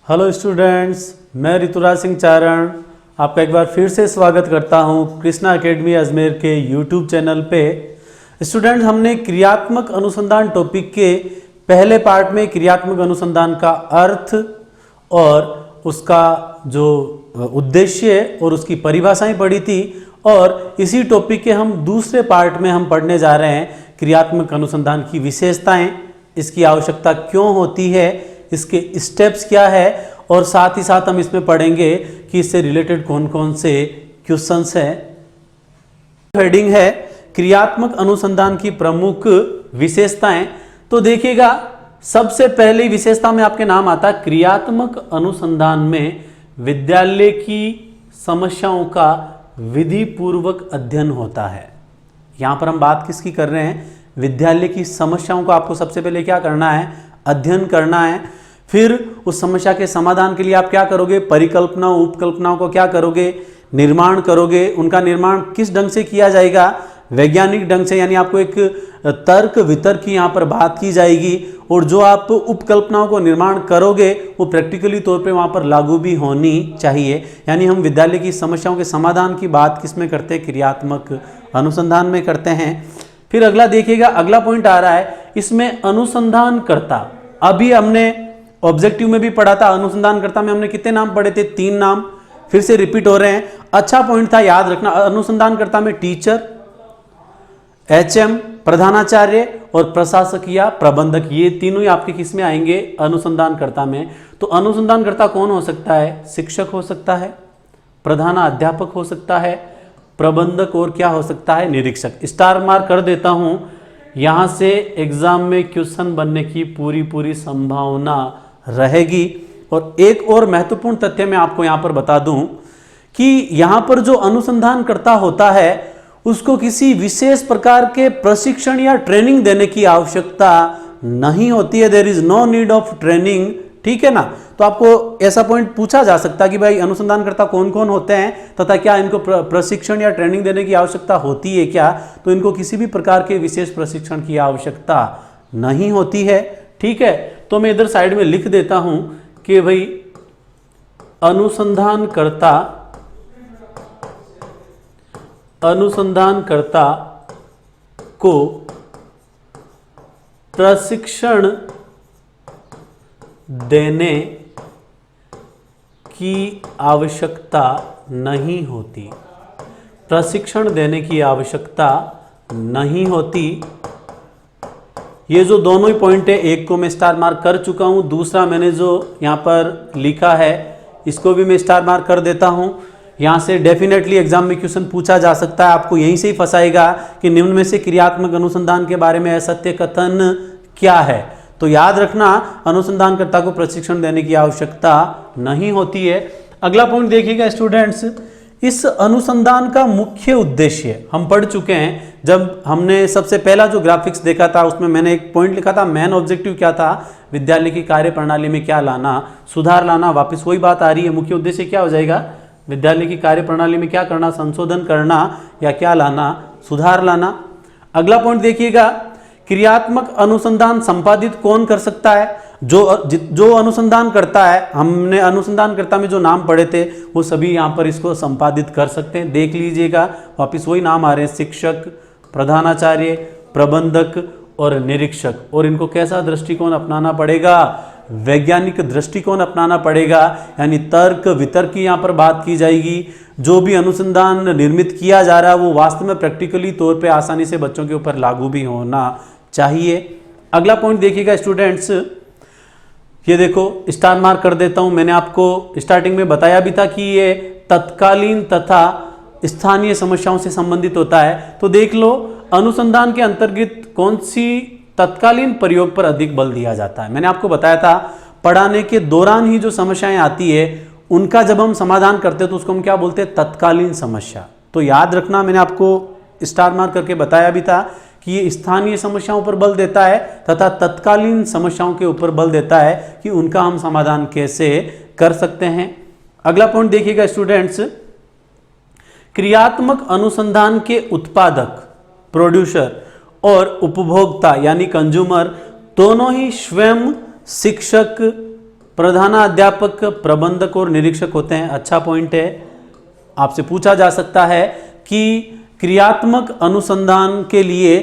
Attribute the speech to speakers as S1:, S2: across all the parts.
S1: Hello students, मैं ऋतुराज सिंह चारण आपका एक बार फिर से स्वागत करता हूं कृष्णा एकेडमी अजमेर के यूट्यूब चैनल पे। स्टूडेंट्स, हमने क्रियात्मक अनुसंधान टॉपिक के पहले पार्ट में क्रियात्मक अनुसंधान का अर्थ और उसका जो उद्देश्य और उसकी परिभाषाएं पढ़ी थी, और इसी टॉपिक के हम दूसरे पार्ट में हम पढ़ने जा रहे हैं क्रियात्मक अनुसंधान की विशेषताएं, इसकी आवश्यकता क्यों होती है, इसके स्टेप्स क्या है, और साथ ही साथ हम इसमें पढ़ेंगे कि इससे रिलेटेड कौन कौन से क्वेश्चंस हैं। हेडिंग है क्रियात्मक अनुसंधान की प्रमुख विशेषताएं। तो देखिएगा, सबसे पहली विशेषता में आपके नाम आता है क्रियात्मक अनुसंधान में विद्यालय की समस्याओं का विधि पूर्वक अध्ययन होता है। यहां पर हम बात किसकी कर रहे हैं? विद्यालय की समस्याओं को आपको सबसे पहले क्या करना है? अध्ययन करना है। फिर उस समस्या के समाधान के लिए आप क्या करोगे? परिकल्पना उपकल्पनाओं को क्या करोगे? निर्माण करोगे। उनका निर्माण किस ढंग से किया जाएगा? वैज्ञानिक ढंग से, यानी आपको एक तर्क वितर्क की यहाँ पर बात की जाएगी, और जो आप उपकल्पनाओं को निर्माण करोगे वो प्रैक्टिकली तौर पे वहाँ पर लागू भी होनी चाहिए। यानी हम विद्यालय की समस्याओं के समाधान की बात किस में करते हैं? क्रियात्मक अनुसंधान में करते हैं। फिर अगला देखिएगा, अगला पॉइंट आ रहा है इसमें अनुसंधानकर्ता। अभी हमने ऑब्जेक्टिव में भी पढ़ा था, अनुसंधानकर्ता में हमने कितने नाम पढ़े थे? 3 नाम फिर से रिपीट हो रहे हैं। अच्छा पॉइंट था, याद रखना। अनुसंधानकर्ता में टीचर, एचएम प्रधानाचार्य और प्रशासक या प्रबंधक, ये तीनों ही आपके किस में आएंगे? अनुसंधानकर्ता में। तो अनुसंधानकर्ता कौन हो सकता है? शिक्षक हो सकता है, प्रधानाध्यापक हो सकता है, प्रबंधक, और क्या हो सकता है? निरीक्षक। स्टार मार्क कर देता हूं, यहां से एग्जाम में क्वेश्चन बनने की पूरी संभावना रहेगी। और एक और महत्वपूर्ण तथ्य मैं आपको यहां पर बता दूं कि यहां पर जो अनुसंधानकर्ता होता है उसको किसी विशेष प्रकार के प्रशिक्षण या ट्रेनिंग देने की आवश्यकता नहीं होती है। There is no need of training, ठीक है ना। तो आपको ऐसा पॉइंट पूछा जा सकता है कि भाई अनुसंधानकर्ता कौन कौन होते हैं तथा क्या इनको प्रशिक्षण या ट्रेनिंग देने की आवश्यकता होती है क्या? तो इनको किसी भी प्रकार के विशेष प्रशिक्षण की आवश्यकता नहीं होती है, ठीक है। तो मैं इधर साइड में लिख देता हूं कि भाई अनुसंधानकर्ता को प्रशिक्षण देने की आवश्यकता नहीं होती। प्रशिक्षण देने की आवश्यकता नहीं होती। ये जो दोनों ही पॉइंट है, एक को मैं स्टार मार्क कर चुका हूं, दूसरा मैंने जो यहां पर लिखा है इसको भी मैं स्टार मार्क कर देता हूं। यहां से डेफिनेटली एग्जाम में क्वेश्चन पूछा जा सकता है, आपको यहीं से ही फंसाएगा कि निम्न में से क्रियात्मक अनुसंधान के बारे में असत्य कथन क्या है। तो याद रखना, अनुसंधानकर्ता को प्रशिक्षण देने की आवश्यकता नहीं होती है। अगला पॉइंट देखिएगा स्टूडेंट्स, इस अनुसंधान का मुख्य उद्देश्य हम पढ़ चुके हैं। जब हमने सबसे पहला जो ग्राफिक्स देखा था उसमें मैंने एक पॉइंट लिखा था, मेन ऑब्जेक्टिव क्या था? विद्यालय की कार्य प्रणाली में क्या लाना? सुधार लाना। वापस वही बात आ रही है, मुख्य उद्देश्य क्या हो जाएगा? विद्यालय की कार्य प्रणाली में क्या करना? संशोधन करना, या क्या लाना? सुधार लाना। अगला पॉइंट देखिएगा, क्रियात्मक अनुसंधान संपादित कौन कर सकता है? जो अनुसंधान करता है। हमने अनुसंधानकर्ता में जो नाम पढ़े थे वो सभी यहां पर इसको संपादित कर सकते हैं। देख लीजिएगा, वापिस वही नाम आ रहे हैं, शिक्षक, प्रधानाचार्य, प्रबंधक और निरीक्षक। और इनको कैसा दृष्टिकोण अपनाना पड़ेगा? वैज्ञानिक दृष्टिकोण अपनाना पड़ेगा, यानी तर्क वितर्क की यहां पर बात की जाएगी। जो भी अनुसंधान निर्मित किया जा रहा है वो वास्तव में प्रैक्टिकली तौर पे आसानी से बच्चों के ऊपर लागू भी होना चाहिए। अगला पॉइंट देखिएगा स्टूडेंट्स, ये देखो स्टार मार्क कर देता हूं। मैंने आपको स्टार्टिंग में बताया भी था कि ये तत्कालीन तथा स्थानीय समस्याओं से संबंधित होता है। तो देख लो, अनुसंधान के अंतर्गत कौन सी तत्कालीन प्रयोग पर अधिक बल दिया जाता है? मैंने आपको बताया था, पढ़ाने के दौरान ही जो समस्याएं आती है उनका जब हम समाधान करते हैं तो उसको हम क्या बोलते हैं? तत्कालीन समस्या। तो याद रखना, मैंने आपको स्टार मार्क करके बताया भी था कि ये स्थानीय समस्याओं पर बल देता है तथा तत्कालीन समस्याओं के ऊपर बल देता है कि उनका हम समाधान कैसे कर सकते हैं। अगला पॉइंट देखिएगा स्टूडेंट्स, क्रियात्मक अनुसंधान के उत्पादक, प्रोड्यूसर और उपभोक्ता यानी कंज्यूमर दोनों ही स्वयं शिक्षक, प्रधानाध्यापक, प्रबंधक और निरीक्षक होते हैं। अच्छा पॉइंट है। आपसे पूछा जा सकता है कि क्रियात्मक अनुसंधान के लिए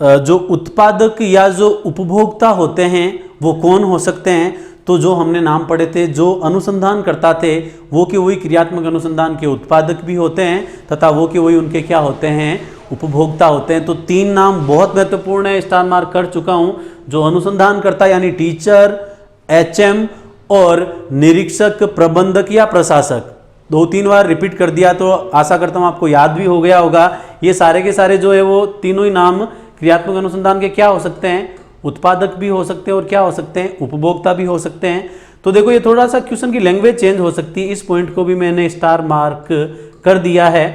S1: जो उत्पादक या जो उपभोक्ता होते हैं वो कौन हो सकते हैं। तो जो हमने नाम पढ़े थे, जो अनुसंधान करता थे वो कि वही क्रियात्मक अनुसंधान के उत्पादक भी होते हैं तथा वो कि वही उनके क्या होते हैं, उपभोक्ता होते हैं। तो 3 नाम बहुत महत्वपूर्ण है, स्टार मार्क कर चुका हूं। जो अनुसंधान करता है यानी टीचर, एचएम और निरीक्षक, प्रबंधक या प्रशासक। 2-3 बार रिपीट कर दिया तो आशा करता हूं आपको याद भी हो गया होगा। ये सारे के सारे जो है वो तीनों ही नाम क्रियात्मक अनुसंधान के क्या हो सकते हैं, उत्पादक भी हो सकते हैं और क्या हो सकते हैं, उपभोक्ता भी हो सकते हैं। तो देखो ये थोड़ा सा क्वेश्चन की लैंग्वेज चेंज हो सकती है, इस पॉइंट को भी मैंने स्टार मार्क कर दिया है।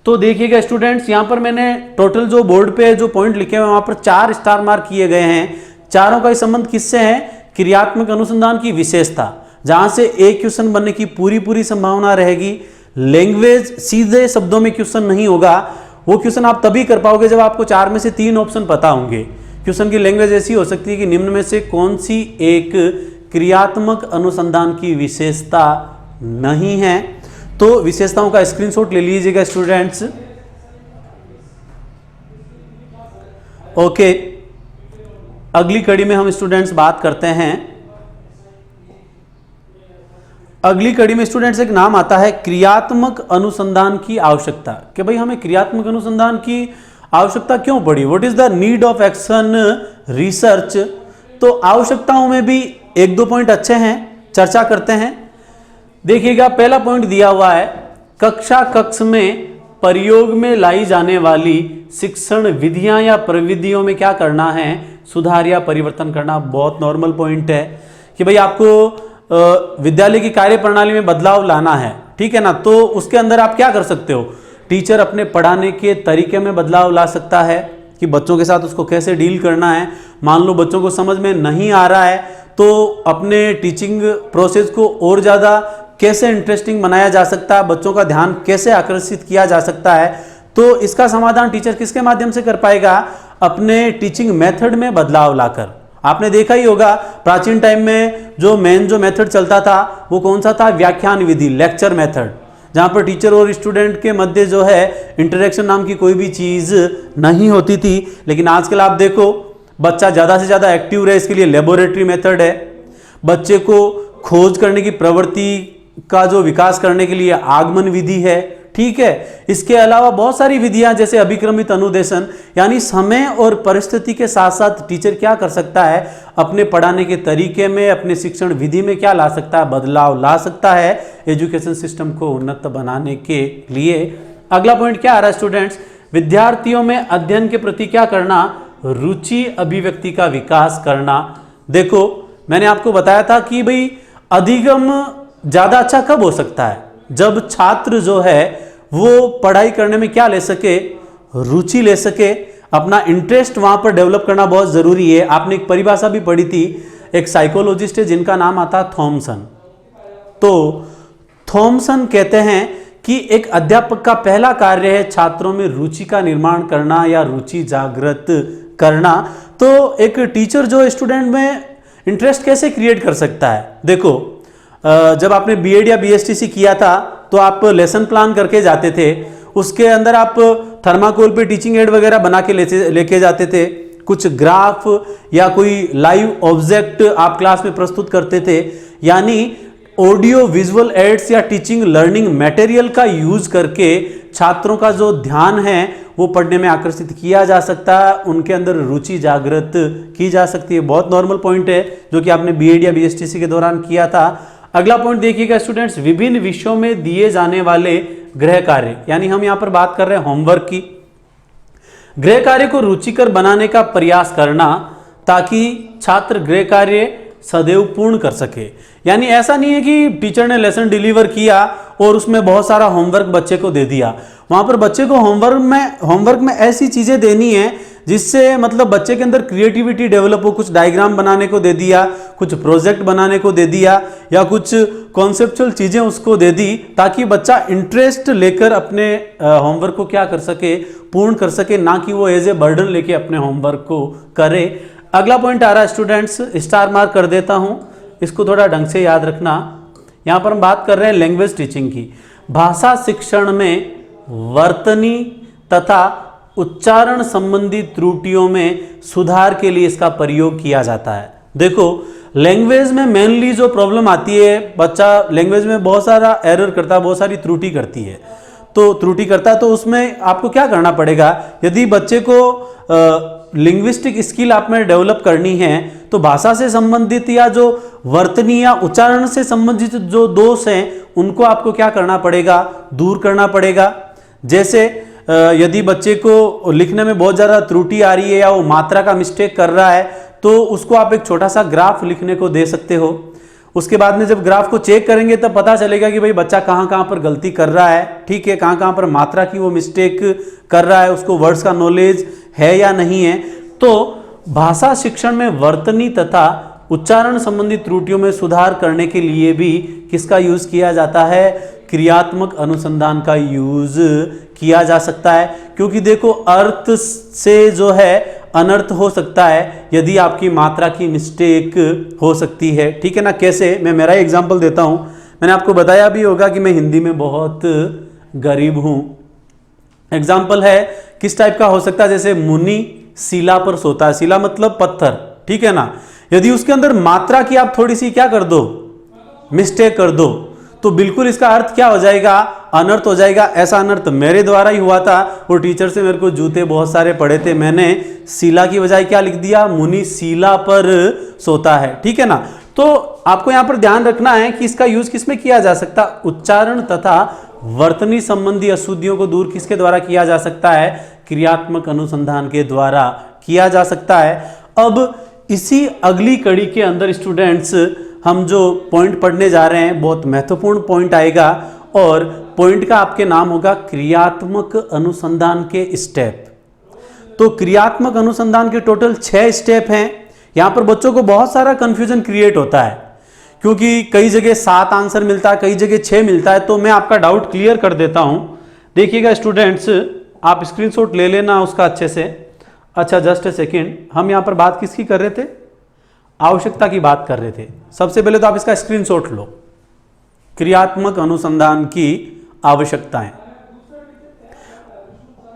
S1: तो देखिएगा स्टूडेंट्स, यहाँ पर मैंने टोटल जो बोर्ड पे जो पॉइंट लिखे हुए हैं वहां पर 4 स्टार मार्क किए गए हैं। चारों का संबंध किससे है, क्रियात्मक अनुसंधान की विशेषता, जहां से एक क्वेश्चन बनने की पूरी संभावना रहेगी। लैंग्वेज सीधे शब्दों में क्वेश्चन नहीं होगा, वो क्वेश्चन आप तभी कर पाओगे जब आपको 4 में से 3 ऑप्शन पता होंगे। क्वेश्चन की लैंग्वेज ऐसी हो सकती है कि निम्न में से कौन सी एक क्रियात्मक अनुसंधान की विशेषता नहीं है। तो विशेषताओं का स्क्रीनशॉट ले लीजिएगा स्टूडेंट्स। ओके, अगली कड़ी में हम स्टूडेंट्स बात करते हैं। अगली कड़ी में स्टूडेंट्स एक नाम आता है क्रियात्मक अनुसंधान की आवश्यकता, कि भाई हमें क्रियात्मक अनुसंधान की आवश्यकता क्यों पड़ी, what is the need of action research. तो आवश्यकताओं में भी 1-2 पॉइंट अच्छे हैं, चर्चा करते हैं। देखिएगा पहला पॉइंट दिया हुआ है, कक्ष में प्रयोग में लाई जाने वाली शिक्षण विधियां या प्रविधियों में क्या करना है, सुधार या परिवर्तन करना। बहुत नॉर्मल पॉइंट है कि भाई आपको विद्यालय की कार्य प्रणाली में बदलाव लाना है, ठीक है ना। तो उसके अंदर आप क्या कर सकते हो, टीचर अपने पढ़ाने के तरीके में बदलाव ला सकता है कि बच्चों के साथ उसको कैसे डील करना है। मान लो बच्चों को समझ में नहीं आ रहा है तो अपने टीचिंग प्रोसेस को और ज़्यादा कैसे इंटरेस्टिंग बनाया जा सकता है, बच्चों का ध्यान कैसे आकर्षित किया जा सकता है। तो इसका समाधान टीचर किसके माध्यम से कर पाएगा, अपने टीचिंग मेथड में बदलाव लाकर। आपने देखा ही होगा प्राचीन टाइम में जो मेथड चलता था वो कौन सा था, व्याख्यान विधि, लेक्चर मेथड, जहां पर टीचर और स्टूडेंट के मध्य जो है इंटरेक्शन नाम की कोई भी चीज नहीं होती थी। लेकिन आजकल आप देखो बच्चा ज्यादा से ज्यादा एक्टिव रहे, इसके लिए लेबोरेटरी मेथड है। बच्चे को खोज करने की प्रवृत्ति का जो विकास करने के लिए आगमन विधि है, ठीक है। इसके अलावा बहुत सारी विधियां जैसे अभिक्रमित अनुदेशन, यानी समय और परिस्थिति के साथ साथ टीचर क्या कर सकता है, अपने पढ़ाने के तरीके में, अपने शिक्षण विधि में क्या ला सकता है, बदलाव ला सकता है एजुकेशन सिस्टम को उन्नत बनाने के लिए। अगला पॉइंट क्या आ रहा है स्टूडेंट्स, विद्यार्थियों में अध्ययन के प्रति क्या करना, रुचि अभिव्यक्ति का विकास करना। देखो मैंने आपको बताया था कि भाई अधिगम ज्यादा अच्छा कब हो सकता है, जब छात्र जो है वो पढ़ाई करने में क्या ले सके, रुचि ले सके, अपना इंटरेस्ट वहां पर डेवलप करना बहुत जरूरी है। आपने एक परिभाषा भी पढ़ी थी, एक साइकोलॉजिस्ट है जिनका नाम आता है थॉमसन। तो थॉमसन कहते हैं कि एक अध्यापक का पहला कार्य है छात्रों में रुचि का निर्माण करना या रुचि जागृत करना। तो एक टीचर जो स्टूडेंट में इंटरेस्ट कैसे क्रिएट कर सकता है, देखो जब आपने बीएड या बीएसटीसी किया था तो आप लेसन प्लान करके जाते थे, उसके अंदर आप थर्माकोल पे टीचिंग एड वगैरह बना के लेके जाते थे, कुछ ग्राफ या कोई लाइव ऑब्जेक्ट आप क्लास में प्रस्तुत करते थे। यानी ऑडियो विजुअल एड्स या टीचिंग लर्निंग मटेरियल का यूज करके छात्रों का जो ध्यान है वो पढ़ने में आकर्षित किया जा सकता है, उनके अंदर रुचि जागृत की जा सकती है। बहुत नॉर्मल पॉइंट है जो कि आपने बीएड या बीएसटीसी के दौरान किया था। अगला पॉइंट देखिएगा स्टूडेंट्स, विभिन्न विषयों में दिए जाने वाले गृह कार्य, यानी हम यहां पर बात कर रहे हैं होमवर्क की। गृह कार्य को रुचिकर बनाने का प्रयास करना ताकि छात्र गृह कार्य सदैव पूर्ण कर सके। यानी ऐसा नहीं है कि टीचर ने लेसन डिलीवर किया और उसमें बहुत सारा होमवर्क बच्चे को दे दिया। वहां पर बच्चे को होमवर्क में ऐसी चीजें देनी है जिससे मतलब बच्चे के अंदर क्रिएटिविटी डेवलप हो। कुछ डायग्राम बनाने को दे दिया, कुछ प्रोजेक्ट बनाने को दे दिया या कुछ कॉन्सेप्चुअल चीजें उसको दे दी ताकि बच्चा इंटरेस्ट लेकर अपने होमवर्क को क्या कर सके, पूर्ण कर सके, ना कि वो एज ए बर्डन लेके अपने होमवर्क को करे। अगला पॉइंट आ रहा है स्टूडेंट्स, स्टार मार्क कर देता हूं, इसको थोड़ा ढंग से याद रखना। यहाँ पर हम बात कर रहे हैं लैंग्वेज टीचिंग की। भाषा शिक्षण में वर्तनी तथा उच्चारण संबंधी त्रुटियों में सुधार के लिए इसका प्रयोग किया जाता है। देखो, लैंग्वेज में मेनली जो प्रॉब्लम आती है, बच्चा लैंग्वेज में बहुत सारा एरर करता है, बहुत सारी त्रुटि करती है, तो त्रुटि करता है, तो उसमें आपको क्या करना पड़ेगा, यदि बच्चे को लिंग्विस्टिक स्किल आप में डेवलप करनी है तो भाषा से संबंधित या जो वर्तनी या उच्चारण से संबंधित जो दोष हैं उनको आपको क्या करना पड़ेगा, दूर करना पड़ेगा। जैसे यदि बच्चे को लिखने में बहुत ज़्यादा त्रुटि आ रही है या वो मात्रा का मिस्टेक कर रहा है तो उसको आप एक छोटा सा ग्राफ लिखने को दे सकते हो। उसके बाद में जब ग्राफ को चेक करेंगे तब पता चलेगा कि भाई बच्चा कहाँ कहाँ पर गलती कर रहा है, ठीक है, कहाँ कहाँ पर मात्रा की वो मिस्टेक कर रहा है, उसको वर्ड्स का नॉलेज है या नहीं है। तो भाषा शिक्षण में वर्तनी तथा उच्चारण संबंधी त्रुटियों में सुधार करने के लिए भी किसका यूज किया जाता है, क्रियात्मक अनुसंधान का यूज किया जा सकता है। क्योंकि देखो, अर्थ से जो है अनर्थ हो सकता है यदि आपकी मात्रा की मिस्टेक हो सकती है, ठीक है ना। कैसे, मैं मेरा एग्जांपल देता हूं। मैंने आपको बताया भी होगा कि मैं हिंदी में बहुत गरीब हूं। एग्जाम्पल है किस टाइप का हो सकता है, जैसे मुनि शिला पर सोता है, शिला मतलब पत्थर, ठीक है ना। यदि उसके अंदर मात्रा की आप थोड़ी सी क्या कर दो, मिस्टेक कर दो, तो बिल्कुल इसका अर्थ क्या हो जाएगा, अनर्थ हो जाएगा। ऐसा अनर्थ मेरे द्वारा ही हुआ था, वो टीचर से मेरे को जूते बहुत सारे पड़े थे, मैंने शिला की बजाय क्या लिख दिया, मुनि शिला पर सोता है, ठीक है ना। तो आपको यहां पर ध्यान रखना है कि इसका यूज किसमें किया जा सकता, उच्चारण तथा वर्तनी संबंधी अशुद्धियों को दूर किसके द्वारा किया जा सकता है, क्रियात्मक अनुसंधान के द्वारा किया जा सकता है। अब इसी अगली कड़ी के अंदर स्टूडेंट्स हम जो पॉइंट पढ़ने जा रहे हैं बहुत महत्वपूर्ण पॉइंट आएगा, और पॉइंट का आपके नाम होगा क्रियात्मक अनुसंधान के स्टेप। तो क्रियात्मक अनुसंधान के टोटल 6 स्टेप हैं। यहां पर बच्चों को बहुत सारा कंफ्यूजन क्रिएट होता है, क्योंकि कई जगह 7 आंसर मिलता है, कई जगह 6 मिलता है। तो मैं आपका डाउट क्लियर कर देता हूं। देखिएगा स्टूडेंट्स, आप स्क्रीनशॉट ले लेना उसका अच्छे से। अच्छा, जस्ट ए सेकेंड, हम यहां पर बात किसकी कर रहे थे, आवश्यकता की बात कर रहे थे। सबसे पहले तो आप इसका स्क्रीनशॉट लो, क्रियात्मक अनुसंधान की आवश्यकताएं।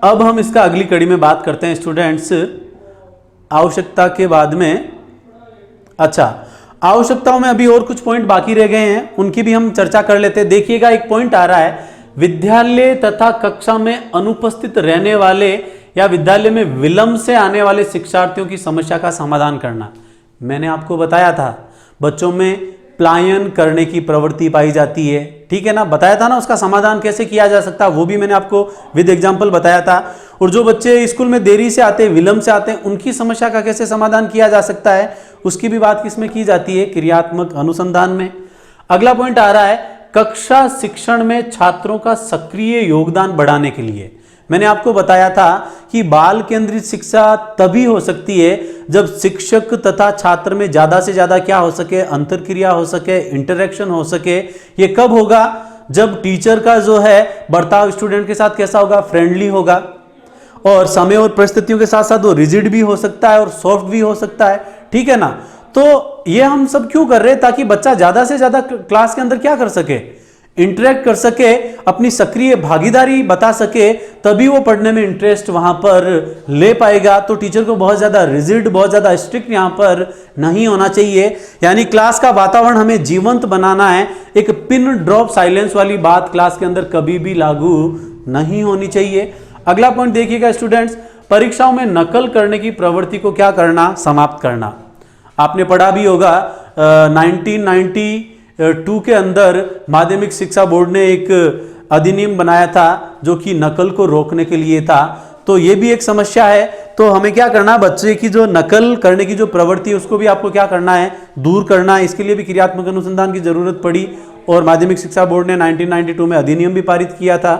S1: अब हम इसका अगली कड़ी में बात करते हैं स्टूडेंट्स, आवश्यकता के बाद में। अच्छा, आवश्यकताओं में अभी और कुछ पॉइंट बाकी रह गए हैं, उनकी भी हम चर्चा कर लेते हैं। देखिएगा, एक पॉइंट आ रहा है, विद्यालय तथा कक्षा में अनुपस्थित रहने वाले या विद्यालय में विलंब से आने वाले शिक्षार्थियों की समस्या का समाधान करना। मैंने आपको बताया था बच्चों में पलायन करने की प्रवृत्ति पाई जाती है, ठीक है ना, बताया था ना। उसका समाधान कैसे किया जा सकता है वो भी मैंने आपको विद एग्जांपल बताया था। और जो बच्चे स्कूल में देरी से आते हैं, विलंब से आते हैं, उनकी समस्या का कैसे समाधान किया जा सकता है, उसकी भी बात किसमें की जाती है, क्रियात्मक अनुसंधान में। अगला पॉइंट आ रहा है, कक्षा शिक्षण में छात्रों का सक्रिय योगदान बढ़ाने के लिए। मैंने आपको बताया था कि बाल केंद्रित शिक्षा तभी हो सकती है जब शिक्षक तथा छात्र में ज्यादा से ज्यादा क्या हो सके, अंतरक्रिया हो सके, इंटरेक्शन हो सके। ये कब होगा, जब टीचर का जो है बर्ताव स्टूडेंट के साथ कैसा होगा, फ्रेंडली होगा, और समय और परिस्थितियों के साथ साथ वो रिजिड भी हो सकता है और सॉफ्ट भी हो सकता है, ठीक है ना। तो ये हम सब क्यों कर रहे हैं, ताकि बच्चा ज्यादा से ज्यादा क्लास के अंदर क्या कर सके, इंटरेक्ट कर सके, अपनी सक्रिय भागीदारी बता सके, तभी वो पढ़ने में इंटरेस्ट वहां पर ले पाएगा। तो टीचर को बहुत ज्यादा रिजिड, बहुत ज्यादा स्ट्रिक्ट यहां पर नहीं होना चाहिए। यानी क्लास का वातावरण हमें जीवंत बनाना है। एक पिन ड्रॉप साइलेंस वाली बात क्लास के अंदर कभी भी लागू नहीं होनी चाहिए। अगला पॉइंट देखिएगा स्टूडेंट्स, परीक्षाओं में नकल करने की प्रवृत्ति को क्या करना, समाप्त करना। आपने पढ़ा भी होगा 1992 के अंदर माध्यमिक शिक्षा बोर्ड ने एक अधिनियम बनाया था जो कि नकल को रोकने के लिए था। तो ये भी एक समस्या है। तो हमें क्या करना, बच्चे की जो नकल करने की जो प्रवृत्ति है उसको भी आपको क्या करना है, दूर करना है। इसके लिए भी क्रियात्मक अनुसंधान की जरूरत पड़ी और माध्यमिक शिक्षा बोर्ड ने 1992 में अधिनियम भी पारित किया था।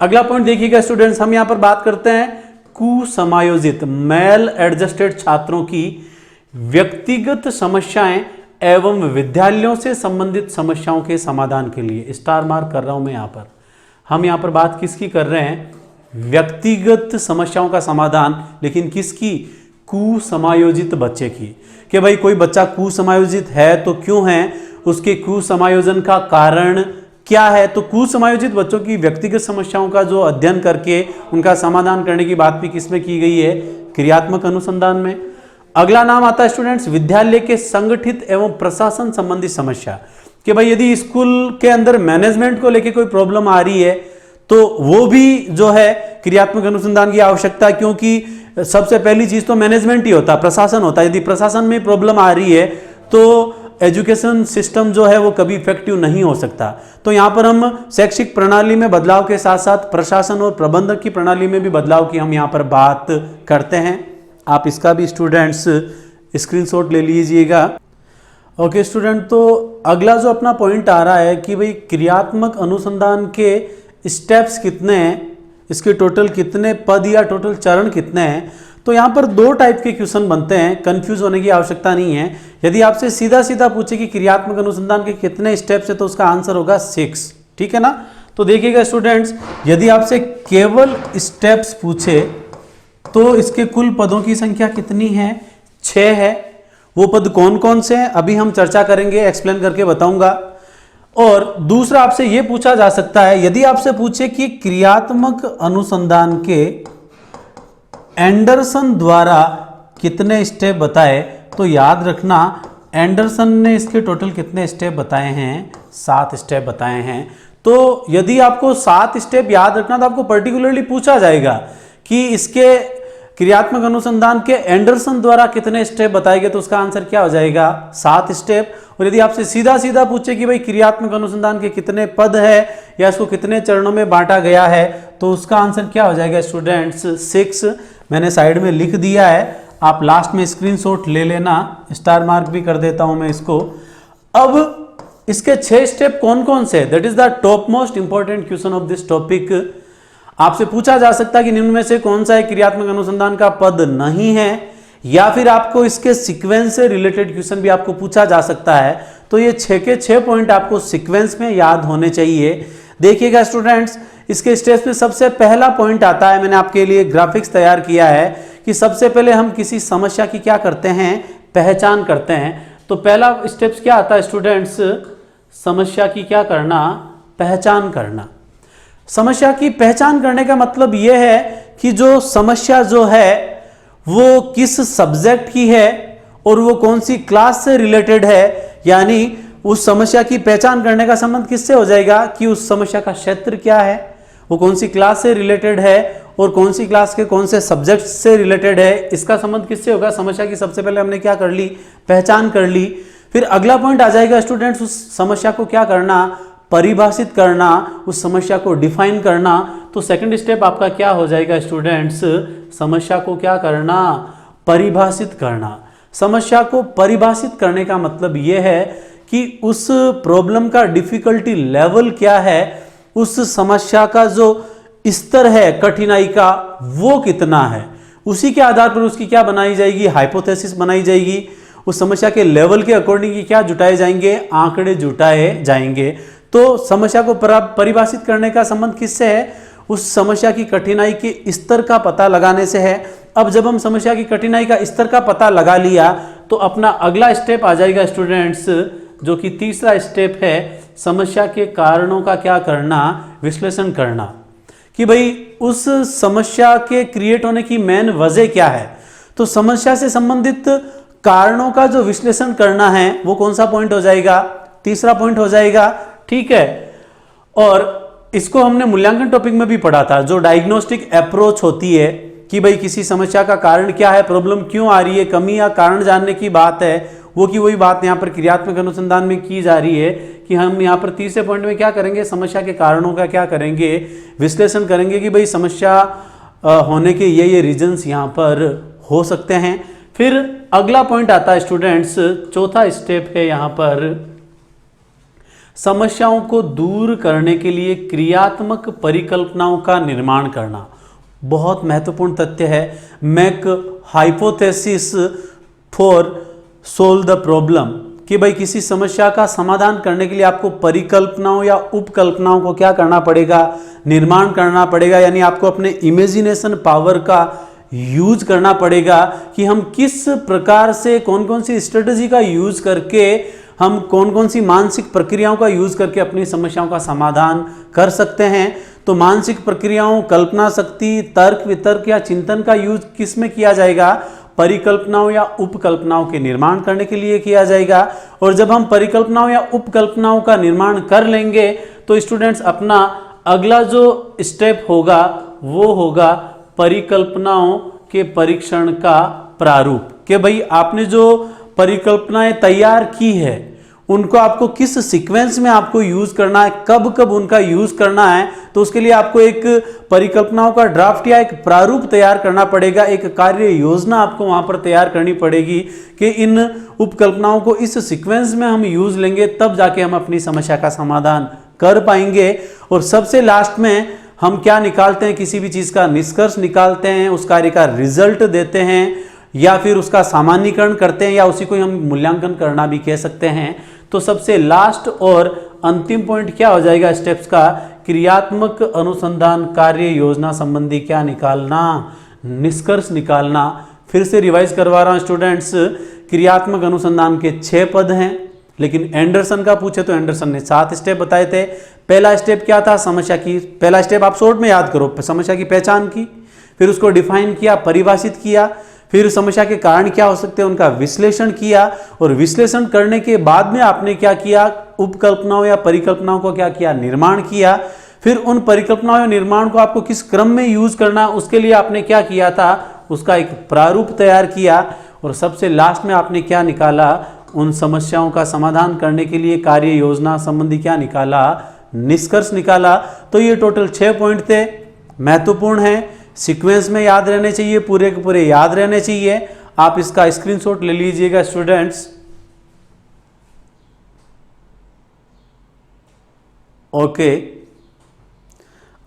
S1: अगला पॉइंट देखिएगा स्टूडेंट्स, हम यहां पर बात करते हैं कुसमायोजित मेल एडजस्टेड छात्रों की व्यक्तिगत समस्याएं एवं विद्यालयों से संबंधित समस्याओं के समाधान के लिए। स्टार मार्क कर रहा हूं मैं यहां पर। हम यहां पर बात किसकी कर रहे हैं, व्यक्तिगत समस्याओं का समाधान, लेकिन किसकी, कुसमायोजित बच्चे की। कि भाई कोई बच्चा कुसमायोजित है तो क्यों है, उसके कुसमायोजन का कारण क्या है। तो कुसमायोजित बच्चों की व्यक्तिगत समस्याओं का जो अध्ययन करके उनका समाधान करने की बात भी किसमें की गई है, क्रियात्मक अनुसंधान में। अगला नाम आता है स्टूडेंट्स विद्यालय के संगठित एवं प्रशासन संबंधी समस्या, कि भाई यदि स्कूल के अंदर मैनेजमेंट को लेकर कोई प्रॉब्लम आ रही है तो वो भी जो है क्रियात्मक अनुसंधान की आवश्यकता है, क्योंकि सबसे पहली चीज तो मैनेजमेंट ही होता है, प्रशासन होता है। यदि प्रशासन में प्रॉब्लम आ रही है तो एजुकेशन सिस्टम जो है वो कभी इफेक्टिव नहीं हो सकता। तो यहाँ पर हम शैक्षिक प्रणाली में बदलाव के साथ साथ प्रशासन और प्रबंधक की प्रणाली में भी बदलाव की हम यहाँ पर बात करते हैं। आप इसका भी स्टूडेंट्स स्क्रीनशॉट ले लीजिएगा। ओके स्टूडेंट, तो अगला जो अपना पॉइंट आ रहा है कि भाई क्रियात्मक अनुसंधान के स्टेप्स कितने हैं, इसके टोटल कितने पद या टोटल चरण कितने हैं। तो यहाँ पर दो टाइप के क्वेश्चन बनते हैं, कंफ्यूज होने की आवश्यकता नहीं है। यदि आपसे सीधा सीधा पूछे कि क्रियात्मक अनुसंधान के कितने स्टेप्स है तो उसका आंसर होगा 6, ठीक है ना। तो देखिएगा स्टूडेंट्स, यदि आपसे केवल स्टेप्स पूछे तो इसके कुल पदों की संख्या कितनी है, 6 है। वो पद कौन कौन से हैं अभी हम चर्चा करेंगे, एक्सप्लेन करके बताऊंगा। और दूसरा आपसे यह पूछा जा सकता है, यदि आपसे पूछे कि क्रियात्मक अनुसंधान के एंडरसन द्वारा कितने स्टेप बताए, तो याद रखना एंडरसन ने इसके टोटल कितने स्टेप बताए हैं, 7 स्टेप बताए हैं। तो यदि आपको 7 स्टेप याद रखना तो आपको पर्टिकुलरली पूछा जाएगा कि इसके क्रियात्मक अनुसंधान के एंडरसन द्वारा कितने स्टेप बताए गए, तो उसका आंसर क्या हो जाएगा, 7 स्टेप। और यदि आपसे सीधा सीधा पूछे कि भाई क्रियात्मक अनुसंधान के कितने पद है या इसको कितने चरणों में बांटा गया है, तो उसका आंसर क्या हो जाएगा स्टूडेंट्स, 6। मैंने साइड में लिख दिया है, आप लास्ट में स्क्रीनशॉट ले लेना, स्टार मार्क भी कर देता हूं मैं इसको। अब इसके 6 स्टेप कौन कौन से, that is the top most important question of this topic. आपसे पूछा जा सकता है कि निम्न में से कौन सा एक क्रियात्मक अनुसंधान का पद नहीं है, या फिर आपको इसके सीक्वेंस से रिलेटेड क्वेश्चन भी आपको पूछा जा सकता है। तो ये 6 के 6 पॉइंट आपको सीक्वेंस में याद होने चाहिए। देखिएगा स्टूडेंट्स, इसके स्टेप्स में सबसे पहला पॉइंट आता है, मैंने आपके लिए ग्राफिक्स तैयार किया है कि सबसे पहले हम किसी समस्या की क्या करते हैं, पहचान करते हैं। तो पहला स्टेप्स क्या आता है स्टूडेंट्स, समस्या की क्या करना, पहचान करना। समस्या की पहचान करने का मतलब यह है कि जो समस्या जो है वो किस सब्जेक्ट की है और वो कौन सी क्लास से रिलेटेड है, यानी उस समस्या की पहचान करने का संबंध किससे हो जाएगा कि उस समस्या का क्षेत्र क्या है, वो कौन सी क्लास से रिलेटेड है और कौन सी क्लास के कौन से सब्जेक्ट से रिलेटेड है, इसका संबंध किससे होगा, समस्या की सबसे पहले हमने क्या कर ली, पहचान कर ली। फिर अगला पॉइंट आ जाएगा स्टूडेंट्स, उस समस्या को क्या करना, परिभाषित करना, उस समस्या को डिफाइन करना। तो सेकंड स्टेप आपका क्या हो जाएगा स्टूडेंट्स, समस्या को क्या करना, परिभाषित करना। समस्या को परिभाषित करने का मतलब यह है कि उस प्रॉब्लम का डिफिकल्टी लेवल क्या है, उस समस्या का जो स्तर है कठिनाई का वो कितना है, उसी के आधार पर उसकी क्या बनाई जाएगी, हाइपोथेसिस बनाई जाएगी। उस समस्या के लेवल के अकॉर्डिंग क्या जुटाए जाएंगे, आंकड़े जुटाए जाएंगे। तो समस्या को परिभाषित करने का संबंध किससे है, उस समस्या की कठिनाई के स्तर का पता लगाने से है। अब जब हम समस्या की कठिनाई का स्तर का पता लगा लिया तो अपना अगला स्टेप आ जाएगा स्टूडेंट्स, जो कि तीसरा स्टेप है, समस्या के कारणों का क्या करना, विश्लेषण करना, कि भाई उस समस्या के क्रिएट होने की मेन वजह क्या है। तो समस्या से संबंधित कारणों का जो विश्लेषण करना है वो कौन सा पॉइंट हो जाएगा, तीसरा पॉइंट हो जाएगा, ठीक है। और इसको हमने मूल्यांकन टॉपिक में भी पढ़ा था, जो डायग्नोस्टिक अप्रोच होती है कि भाई किसी समस्या का कारण क्या है, प्रॉब्लम क्यों आ रही है, कमी या कारण जानने की बात है, वो की वही बात यहाँ पर क्रियात्मक अनुसंधान में की जा रही है कि हम यहाँ पर तीसरे पॉइंट में क्या करेंगे, समस्या के कारणों का क्या करेंगे, विश्लेषण करेंगे कि भाई समस्या होने के ये रीजंस यहाँ पर हो सकते हैं। फिर अगला पॉइंट आता है स्टूडेंट्स, चौथा स्टेप है यहाँ पर, समस्याओं को दूर करने के लिए क्रियात्मक परिकल्पनाओं का निर्माण करना। बहुत महत्वपूर्ण तथ्य है, make hypothesis for solve the problem, कि भाई किसी समस्या का समाधान करने के लिए आपको परिकल्पनाओं या उपकल्पनाओं को क्या करना पड़ेगा, निर्माण करना पड़ेगा। यानी आपको अपने इमेजिनेशन पावर का यूज करना पड़ेगा कि हम किस प्रकार से कौन कौन सी स्ट्रेटजी का यूज करके हम कौन कौन सी मानसिक प्रक्रियाओं का यूज करके अपनी समस्याओं का समाधान कर सकते हैं। तो मानसिक प्रक्रियाओं, कल्पना शक्ति, तर्क वितर्क या चिंतन का यूज किस में किया जाएगा? परिकल्पनाओं या उपकल्पनाओं के निर्माण करने के लिए किया जाएगा। और जब हम परिकल्पनाओं या उपकल्पनाओं का निर्माण कर लेंगे तो स्टूडेंट्स अपना अगला जो स्टेप होगा वो होगा परिकल्पनाओं के परीक्षण का प्रारूप। कि भाई आपने जो परिकल्पनाएं तैयार की है उनको आपको किस सीक्वेंस में आपको यूज करना है, कब कब उनका यूज करना है। तो उसके लिए आपको एक परिकल्पनाओं का ड्राफ्ट या एक प्रारूप तैयार करना पड़ेगा, एक कार्य योजना आपको वहां पर तैयार करनी पड़ेगी कि इन उपकल्पनाओं को इस सीक्वेंस में हम यूज लेंगे, तब जाके हम अपनी समस्या का समाधान कर पाएंगे। और सबसे लास्ट में हम क्या निकालते हैं? किसी भी चीज का निष्कर्ष निकालते हैं, उस कार्य का रिजल्ट देते हैं या फिर उसका सामान्यीकरण करते हैं या उसी को हम मूल्यांकन करना भी कह सकते हैं। तो सबसे लास्ट और अंतिम पॉइंट क्या हो जाएगा स्टेप्स का? क्रियात्मक अनुसंधान कार्य योजना संबंधी क्या निकालना? निष्कर्ष निकालना। फिर से रिवाइज करवा रहा हूं स्टूडेंट्स, क्रियात्मक अनुसंधान के 6 पद हैं, लेकिन एंडरसन का पूछे तो एंडरसन ने 7 स्टेप बताए थे। पहला स्टेप क्या था? समस्या की, पहला स्टेप आप शॉर्ट में याद करो, समस्या की पहचान की, फिर उसको डिफाइन किया, परिभाषित किया, फिर समस्या के कारण क्या हो सकते हैं उनका विश्लेषण किया, और विश्लेषण करने के बाद में आपने क्या किया? उपकल्पनाओं या परिकल्पनाओं को क्या किया? निर्माण किया। फिर उन परिकल्पनाओं या निर्माण को आपको किस क्रम में यूज करना, उसके लिए आपने क्या किया था? उसका एक प्रारूप तैयार किया। और सबसे लास्ट में आपने क्या निकाला? उन समस्याओं का समाधान करने के लिए कार्य योजना संबंधी क्या निकाला? निष्कर्ष निकाला। तो ये टोटल 6 पॉइंट थे, महत्वपूर्ण है, सीक्वेंस में याद रहने चाहिए, पूरे के पूरे याद रहने चाहिए। आप इसका स्क्रीनशॉट ले लीजिएगा स्टूडेंट्स। ओके,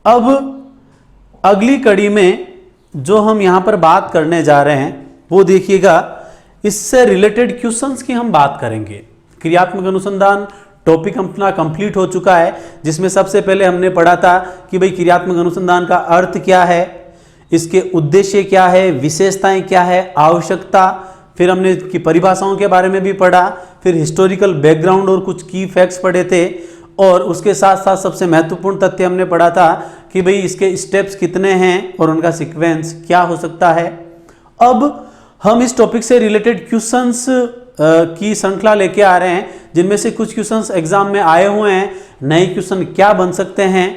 S1: अब अगली कड़ी में जो हम यहां पर बात करने जा रहे हैं वो देखिएगा, इससे रिलेटेड क्वेश्चंस की हम बात करेंगे। क्रियात्मक अनुसंधान टॉपिक अपना कंप्लीट हो चुका है, जिसमें सबसे पहले हमने पढ़ा था कि भाई क्रियात्मक अनुसंधान का अर्थ क्या है, इसके उद्देश्य क्या है, विशेषताएं क्या है, आवश्यकता, फिर हमने की परिभाषाओं के बारे में भी पढ़ा, फिर हिस्टोरिकल बैकग्राउंड और कुछ की फैक्ट्स पढ़े थे, और उसके साथ साथ सबसे महत्वपूर्ण तथ्य हमने पढ़ा था कि भाई इसके स्टेप्स कितने हैं और उनका सीक्वेंस क्या हो सकता है। अब हम इस टॉपिक से रिलेटेड क्वेश्चंस की श्रृंखला लेके आ रहे हैं, जिनमें से कुछ क्वेश्चंस एग्जाम में आए हुए हैं। नए क्वेश्चन क्या बन सकते हैं,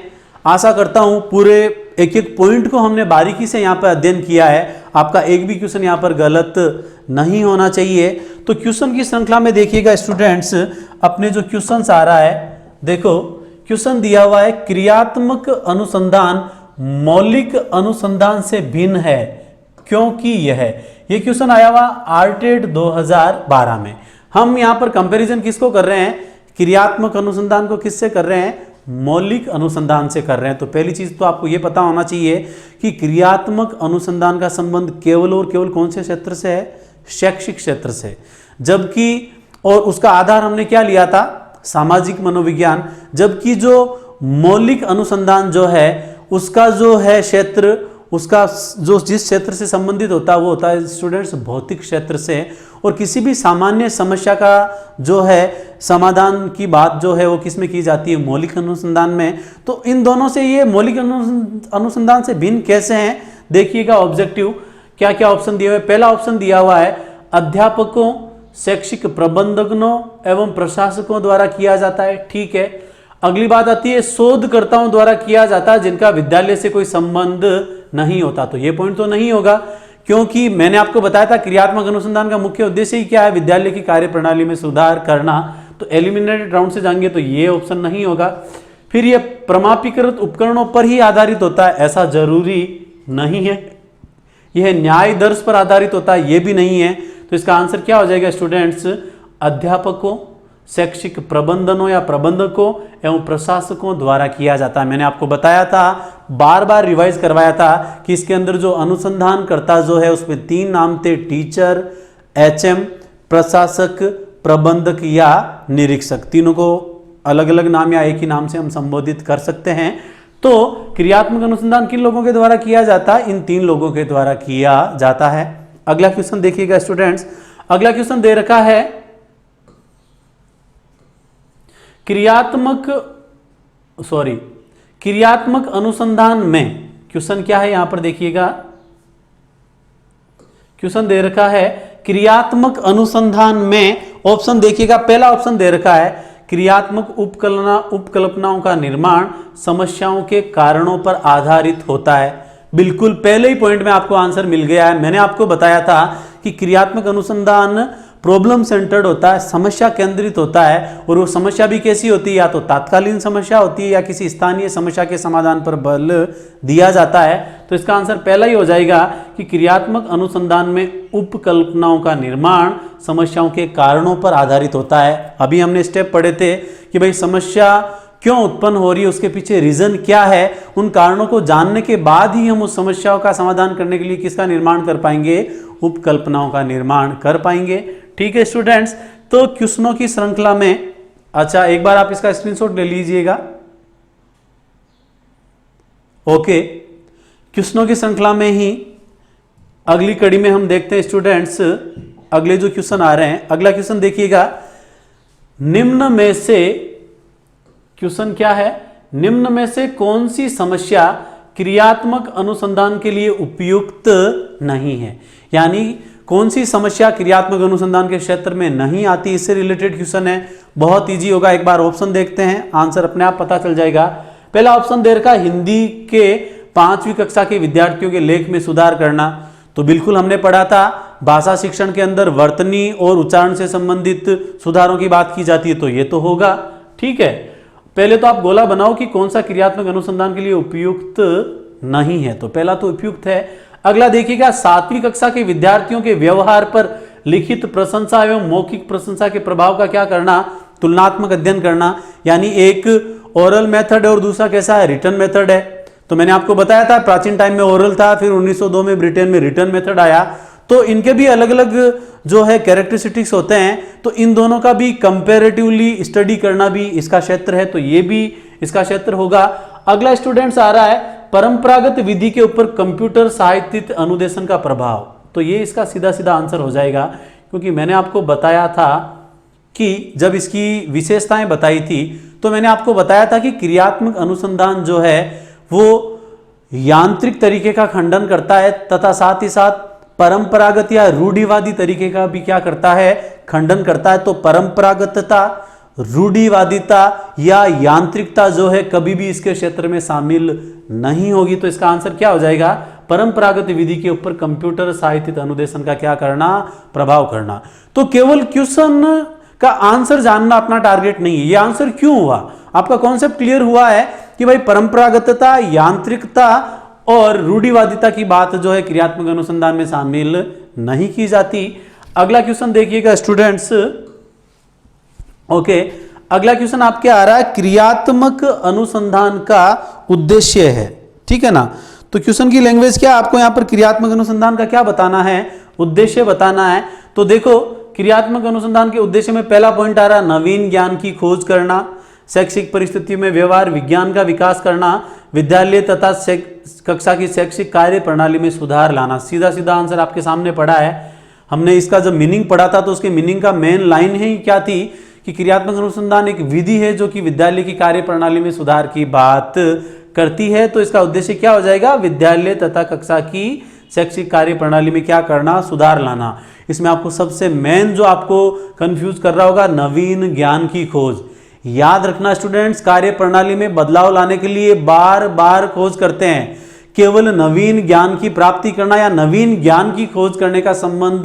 S1: आशा करता हूं पूरे एक एक पॉइंट को हमने बारीकी से यहाँ पर अध्ययन किया है, आपका एक भी क्वेश्चन यहाँ पर गलत नहीं होना चाहिए। तो क्वेश्चन की श्रृंखला में देखिएगा स्टूडेंट्स, अपने जो क्वेश्चन आ रहा है, देखो क्वेश्चन दिया हुआ है, क्रियात्मक अनुसंधान मौलिक अनुसंधान से भिन्न है क्योंकि ये क्वेश्चन आया हुआ आर्टेड 2012 में। हम यहाँ पर कंपैरिजन किसको कर रहे हैं? क्रियात्मक अनुसंधान को किससे कर रहे हैं? मौलिक अनुसंधान से कर रहे हैं। तो पहली चीज तो आपको यह पता होना चाहिए कि क्रियात्मक अनुसंधान का संबंध केवल और केवल कौन से क्षेत्र से है? शैक्षिक क्षेत्र से। जबकि और उसका आधार हमने क्या लिया था? सामाजिक मनोविज्ञान। जबकि जो मौलिक अनुसंधान जो है उसका जो है क्षेत्र, उसका जो जिस क्षेत्र से संबंधित होता है वो होता है स्टूडेंट्स भौतिक क्षेत्र से। और किसी भी सामान्य समस्या का जो है समाधान की बात जो है वो किस में की जाती है? मौलिक अनुसंधान में। तो इन दोनों से ये मौलिक अनुसंधान से भिन्न कैसे हैं? देखिएगा ऑब्जेक्टिव क्या क्या ऑप्शन दिए हुए। पहला ऑप्शन दिया हुआ है अध्यापकों, शैक्षिक प्रबंधकों एवं प्रशासकों द्वारा किया जाता है। ठीक है। अगली बात आती है शोधकर्ताओं द्वारा किया जाता है जिनका विद्यालय से कोई संबंध नहीं होता। तो ये पॉइंट तो नहीं होगा, क्योंकि मैंने आपको बताया था क्रियात्मक अनुसंधान का मुख्य उद्देश्य ही क्या है? विद्यालय की कार्यप्रणाली में सुधार करना। तो एलिमिनेटेड राउंड से जाएंगे तो ये ऑप्शन नहीं होगा। फिर ये प्रमाणीकृत उपकरणों पर ही आधारित होता है, ऐसा जरूरी नहीं है। यह न्याय दर्श पर आधारित होता है, ये भी नहीं है। तो इसका आंसर क्या हो जाएगा स्टूडेंट्स? अध्यापकों, शैक्षिक प्रबंधनों या प्रबंधकों एवं प्रशासकों द्वारा किया जाता है। मैंने आपको बताया था, बार बार रिवाइज करवाया था कि इसके अंदर जो अनुसंधानकर्ता जो है उसमें 3 नाम थे, टीचर, एचएम, प्रशासक, प्रबंधक या निरीक्षक। तीनों को अलग अलग नाम या एक ही नाम से हम संबोधित कर सकते हैं। तो क्रियात्मक अनुसंधान किन लोगों के द्वारा किया जाता है? इन 3 लोगों के द्वारा किया जाता है। अगला क्वेश्चन देखिएगा स्टूडेंट्स, अगला क्वेश्चन दे रखा है क्रियात्मक अनुसंधान में, क्वेश्चन क्या है यहां पर देखिएगा, क्वेश्चन दे रखा है क्रियात्मक अनुसंधान में, ऑप्शन देखिएगा, पहला ऑप्शन दे रखा है क्रियात्मक उपकल्पनाओं का निर्माण समस्याओं के कारणों पर आधारित होता है। बिल्कुल पहले ही पॉइंट में आपको आंसर मिल गया है। मैंने आपको बताया था कि क्रियात्मक अनुसंधान प्रॉब्लम सेंटर्ड होता है, समस्या केंद्रित होता है, और वो समस्या भी कैसी होती है, या तो तात्कालीन समस्या होती है या किसी स्थानीय समस्या के समाधान पर बल दिया जाता है। तो इसका आंसर पहला ही हो जाएगा कि क्रियात्मक अनुसंधान में उपकल्पनाओं का निर्माण समस्याओं के कारणों पर आधारित होता है। अभी हमने स्टेप पढ़े थे कि भाई समस्या क्यों उत्पन्न हो रही है, उसके पीछे रीजन क्या है, उन कारणों को जानने के बाद ही हम उस समस्याओं का समाधान करने के लिए किसका निर्माण कर पाएंगे, उपकल्पनाओं का निर्माण कर पाएंगे। ठीक है स्टूडेंट्स, तो क्वेश्चनों की श्रृंखला में, अच्छा एक बार आप इसका स्क्रीनशॉट ले लीजिएगा। ओके, क्वेश्चनों की श्रृंखला में ही अगली कड़ी में हम देखते हैं स्टूडेंट्स अगले जो क्वेश्चन आ रहे हैं। अगला क्वेश्चन देखिएगा, निम्न में से, क्वेश्चन क्या है, निम्न में से कौन सी समस्या क्रियात्मक अनुसंधान के लिए उपयुक्त नहीं है, यानी कौन सी समस्या क्रियात्मक अनुसंधान के क्षेत्र में नहीं आती, इससे रिलेटेड क्वेश्चन है। बहुत इजी होगा, एक बार ऑप्शन देखते हैं, आंसर अपने आप पता चल जाएगा। पहला ऑप्शन दे रखा हिंदी के 5वीं कक्षा के विद्यार्थियों के लेख में सुधार करना, तो बिल्कुल हमने पढ़ा था भाषा शिक्षण के अंदर वर्तनी और उच्चारण से संबंधित सुधारों की बात की जाती है, तो ये तो होगा। ठीक है, पहले तो आप गोला बनाओ कि कौन सा क्रियात्मक अनुसंधान के लिए उपयुक्त नहीं है, तो पहला तो उपयुक्त है। अगला देखिएगा, 7वीं कक्षा के विद्यार्थियों के व्यवहार पर लिखित प्रशंसा एवं मौखिक प्रशंसा के प्रभाव का क्या करना, तुलनात्मक अध्ययन करना, यानी एक ओरल मेथड है और दूसरा कैसा है, रिटन मेथड है। तो मैंने आपको बताया था प्राचीन टाइम में ओरल था, फिर 1902 में ब्रिटेन में रिटन मेथड आया, तो इनके भी अलग अलग जो है कैरेक्टरिस्टिक्स होते हैं, तो इन दोनों का भी कंपैरेटिवली स्टडी करना भी इसका क्षेत्र है, तो ये भी इसका क्षेत्र होगा। अगला स्टूडेंट्स आ रहा है परंपरागत विधि के ऊपर कंप्यूटर सहायतित अनुदेशन का प्रभाव, तो ये इसका सीधा सीधा आंसर हो जाएगा, क्योंकि मैंने आपको बताया था कि जब इसकी विशेषताएं बताई थी तो मैंने आपको बताया था कि क्रियात्मक अनुसंधान जो है वो यांत्रिक तरीके का खंडन करता है तथा साथ ही साथ परंपरागत या रूढ़िवादी तरीके का भी क्या करता है, खंडन करता है। तो परंपरागतता, रूढ़िवादिता या यांत्रिकता जो है कभी भी इसके क्षेत्र में शामिल नहीं होगी, तो इसका आंसर क्या हो जाएगा, परंपरागत विधि के ऊपर कंप्यूटर सहायतित अनुदेशन का क्या करना, प्रभाव करना। तो केवल क्वेश्चन का आंसर जानना अपना टारगेट नहीं है, ये आंसर क्यों हुआ, आपका कॉन्सेप्ट क्लियर हुआ है कि भाई परंपरागतता, यांत्रिकता और रूढ़िवादिता की बात जो है क्रियात्मक अनुसंधान में शामिल नहीं की जाती। अगला क्वेश्चन देखिएगा स्टूडेंट्स। ओके, अगला क्वेश्चन आपके आ रहा है क्रियात्मक अनुसंधान का उद्देश्य है, ठीक है ना। तो क्वेश्चन की लैंग्वेज क्या, आपको यहां पर क्रियात्मक अनुसंधान का क्या बताना है, उद्देश्य बताना है। तो देखो क्रियात्मक अनुसंधान के उद्देश्य में पहला पॉइंट आ रहा है नवीन ज्ञान की खोज करना, शैक्षिक परिस्थितियों में व्यवहार विज्ञान का विकास करना, विद्यालय तथा कक्षा की शैक्षिक कार्य प्रणाली में सुधार लाना। सीधा सीधा आंसर आपके सामने पड़ा है। हमने इसका जब मीनिंग पढ़ा था तो उसके मीनिंग का मेन लाइन ही क्या थी कि क्रियात्मक अनुसंधान एक विधि है जो कि विद्यालय की कार्य प्रणाली में सुधार की बात करती है। तो इसका उद्देश्य क्या हो जाएगा, विद्यालय तथा कक्षा की शैक्षिक कार्य प्रणाली में क्या करना, सुधार लाना। इसमें आपको सबसे मेन जो आपको कंफ्यूज कर रहा होगा, नवीन ज्ञान की खोज। याद रखना स्टूडेंट्स, कार्य प्रणाली में बदलाव लाने के लिए बार बार खोज करते हैं। केवल नवीन ज्ञान की प्राप्ति करना या नवीन ज्ञान की खोज करने का संबंध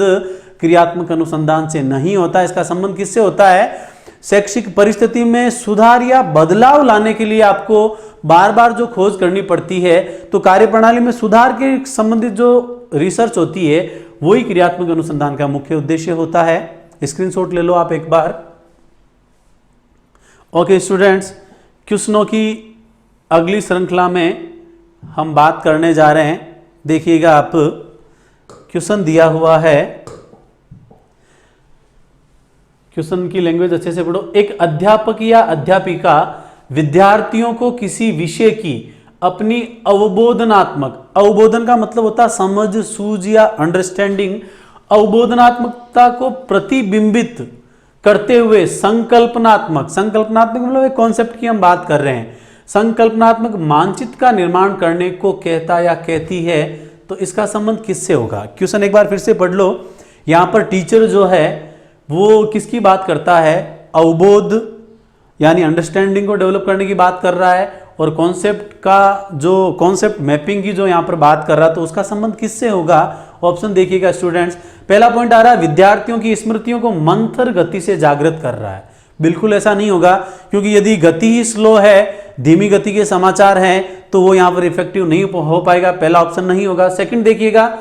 S1: क्रियात्मक अनुसंधान से नहीं होता। इसका संबंध किससे होता है, शैक्षिक परिस्थिति में सुधार या बदलाव लाने के लिए आपको बार बार जो खोज करनी पड़ती है, तो कार्य प्रणाली में सुधार के संबंधित जो रिसर्च होती है वही क्रियात्मक अनुसंधान का मुख्य उद्देश्य होता है। स्क्रीनशॉट ले लो आप एक बार। ओके स्टूडेंट्स, क्वेश्चनों की अगली श्रृंखला में हम बात करने जा रहे हैं। देखिएगा आप, क्वेश्चन दिया हुआ है, क्वेश्चन की लैंग्वेज अच्छे से पढ़ो। एक अध्यापक या अध्यापिका विद्यार्थियों को किसी विषय की अपनी अवबोधनात्मक, अवबोधन का मतलब होता है समझ, सूझ या अंडरस्टैंडिंग, अवबोधनात्मकता को प्रतिबिंबित करते हुए संकल्पनात्मक, संकल्पनात्मक मतलब एक कॉन्सेप्ट की हम बात कर रहे हैं, संकल्पनात्मक मानचित्र का निर्माण करने को कहता या कहती है। तो इसका संबंध किससे होगा? क्वेश्चन एक बार फिर से पढ़ लो। यहां पर टीचर जो है वो किसकी बात करता है? अवबोध यानी अंडरस्टैंडिंग को डेवलप करने की बात कर रहा है, और कॉन्सेप्ट का जो कॉन्सेप्ट मैपिंग की जो यहां पर बात कर रहा है, तो उसका संबंध किससे होगा? ऑप्शन देखिएगा स्टूडेंट्स। पहला पॉइंट आ रहा है विद्यार्थियों की स्मृतियों को मंथर गति से जागृत कर रहा है। बिल्कुल ऐसा नहीं होगा, क्योंकि यदि गति ही स्लो है, धीमी गति के समाचार हैं, तो वो यहां पर इफेक्टिव नहीं हो पाएगा। पहला ऑप्शन नहीं होगा। सेकंड देखिएगा,